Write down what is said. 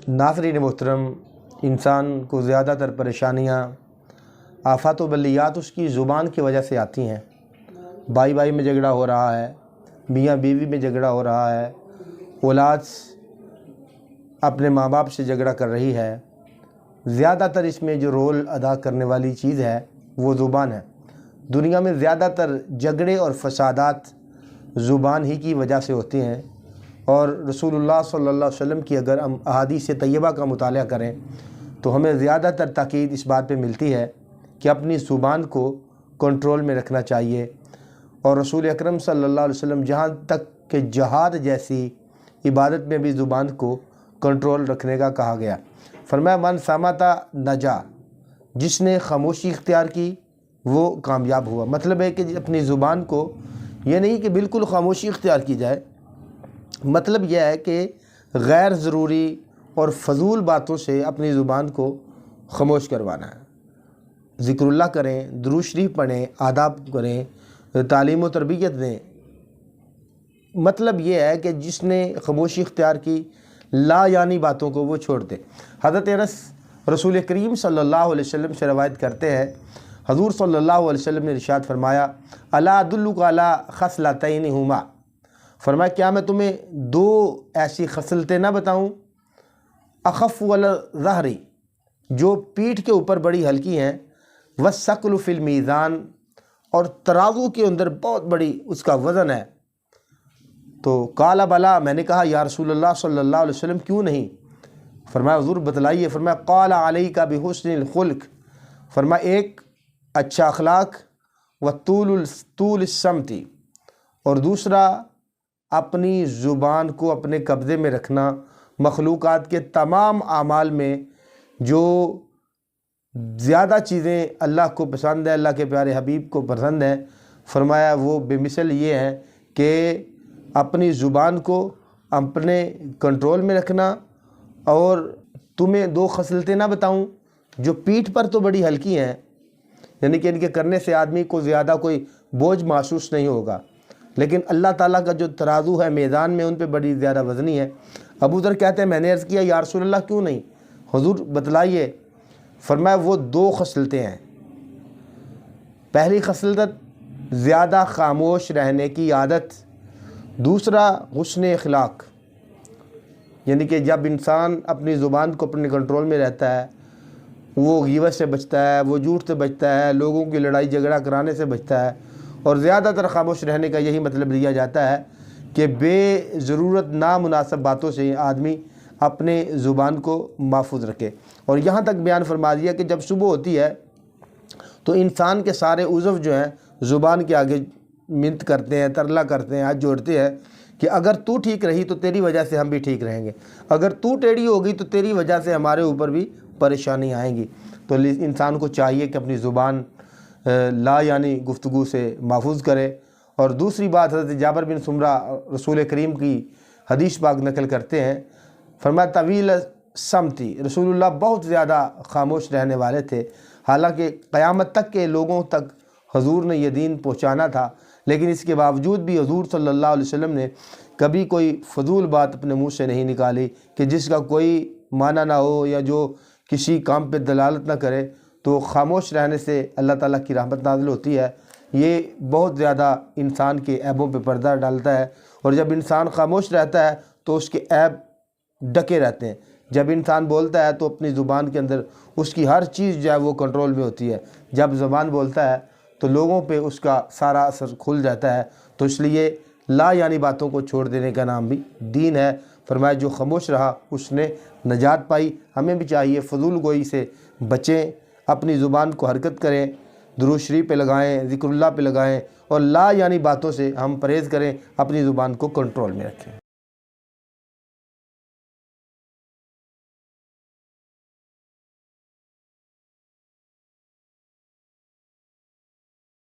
नाज़रीन मोहतरम, इंसान को ज़्यादा तर परेशानियाँ, आफ़ात व बलियात उसकी ज़ुबान की वजह से आती हैं। भाई भाई में झगड़ा हो रहा है, मियाँ बीवी में झगड़ा हो रहा है, औलाद अपने माँ बाप से झगड़ा कर रही है। ज़्यादातर इसमें जो रोल अदा करने वाली चीज़ है वो ज़ुबान है। दुनिया में ज़्यादातर झगड़े और फसादात ज़ुबान ही की वजह से होते हैं। और रसूलुल्लाह सल्लल्लाहु अलैहि वसल्लम की अगर हम अहादीस तय्यबा का मुताला करें तो हमें ज़्यादातर ताकीद इस बात पे मिलती है कि अपनी ज़ुबान को कंट्रोल में रखना चाहिए। और रसूल अकरम सल्लल्लाहु अलैहि वसल्लम जहाँ तक कि जहाद जैसी इबादत में भी ज़ुबान को कंट्रोल रखने का कहा गया। फरमाया मन सामाता नजा, जिसने खामोशी इख्तियार की वो कामयाब हुआ। मतलब है कि अपनी ज़ुबान को ये नहीं कि बिल्कुल खामोशी इख्तियार की जाए, मतलब यह है कि गैर ज़रूरी और फजूल बातों से अपनी ज़ुबान को खामोश करवाना है। ज़िक्रुल्लाह करें, दुरूद शरीफ पढ़ें, आदाब करें, तालीम व तरबियत दें। मतलब यह है कि जिसने खामोशी इख्तियार की, ला यानी बातों को वो छोड़ दे। हज़रत अनस रसूल करीम सल्लल्लाहु अलैहि वसल्लम से रवायत करते हैं, हज़ूर सल्लल्लाहु अलैहि वसल्लम ने इरशाद फरमाया, अला अदुल्लुका अला खसलतैन हुमा, फरमाया क्या मैं तुम्हें दो ऐसी खसलतें ना बताऊं, अखफ़ वल ज़हरी, जो पीठ के ऊपर बड़ी हल्की हैं, वस्सक़्लु फ़िल मीज़ान, और तराजू के अंदर बहुत बड़ी उसका वज़न है। तो काला बला, मैंने कहा या रसूलल्लाह सल्लल्लाहु अलैहि वसल्लम क्यों नहीं? फरमाया हुज़ूर बतलाइए। फरमाया क़ाल अलैका बिहुस्निल खुल्क़, फरमाया एक अच्छा अखलाक, व तूल समती, और दूसरा अपनी ज़ुबान को अपने कब्ज़े में रखना। मखलूक़ात के तमाम आमाल में जो ज़्यादा चीज़ें अल्लाह को पसंद है, अल्लाह के प्यारे हबीब को पसंद है, फरमाया वो बेमिसल ये हैं कि अपनी ज़ुबान को अपने कंट्रोल में रखना। और तुम्हें दो खसलतें ना बताऊं जो पीठ पर तो बड़ी हल्की हैं, यानी कि इनके करने से आदमी को ज़्यादा कोई बोझ महसूस नहीं होगा, लेकिन अल्लाह ताला का जो तराजू है मैदान में उन पे बड़ी ज़्यादा वज़नी है। अबू ज़र कहते हैं मैंने अर्ज़ किया या रसूलल्लाह क्यों नहीं? हुज़ूर बतलाइए। फरमाया वो दो खसलतें हैं। पहली खसलत ज़्यादा खामोश रहने की आदत, दूसरा हुस्न अखलाक, यानी कि जब इंसान अपनी ज़ुबान को अपने कंट्रोल में रहता है, वो ग़ीबत से बचता है, वो झूठ से बचता है, लोगों की लड़ाई झगड़ा कराने से बचता है। और ज़्यादातर खामोश रहने का यही मतलब लिया जाता है कि बेज़रूरत नामुनासिब बातों से आदमी अपने ज़ुबान को महफूज रखे। और यहाँ तक बयान फरमा दिया कि जब सुबह होती है तो इंसान के सारे उज़व जो हैं ज़ुबान के आगे मिन्नत करते हैं, तरला करते हैं, हाथ जोड़ते हैं कि अगर तू ठीक रही तो तेरी वजह से हम भी ठीक रहेंगे, अगर तू टेढ़ी होगी तो तेरी वजह से हमारे ऊपर भी परेशानी आएंगी। तो इंसान को चाहिए कि अपनी ज़ुबान ला यानी गुफ्तगू से महफूज करे। और दूसरी बात, हज़रत जाबिर बिन सुमरा रसूल करीम की हदीस पाक नकल करते हैं, फरमाया तवील समती, रसूलुल्लाह बहुत ज़्यादा खामोश रहने वाले थे। हालांकि क़यामत तक के लोगों तक हजूर ने यह दीन पहुँचाना था, लेकिन इसके बावजूद भी हजूर सल्लल्लाहु अलैहि वसल्लम ने कभी कोई फजूल बात अपने मुँह से नहीं निकाली कि जिसका कोई माना ना हो या जो किसी काम पे दलालत ना करे। तो खामोश रहने से अल्लाह ताला की रहमत नाज़िल होती है। ये बहुत ज़्यादा इंसान के ऐबों पे पर्दा डालता है। और जब इंसान खामोश रहता है तो उसके ऐब ढके रहते हैं। जब इंसान बोलता है तो अपनी ज़ुबान के अंदर उसकी हर चीज़ जो है वो कंट्रोल में होती है। जब ज़ुबान बोलता है तो लोगों पे उसका सारा असर खुल जाता है। तो इसलिए ला यानी बातों को छोड़ देने का नाम भी दीन है। फरमाया जो खामोश रहा उसने नजात पाई। हमें भी चाहिए फजूल गोई से बचें, अपनी ज़ुबान को हरकत करें, दुरूद शरीफ पे लगाएं, ज़िक्रुल्लाह पे लगाएं, और ला यानी बातों से हम परहेज़ करें, अपनी ज़ुबान को कंट्रोल में रखें।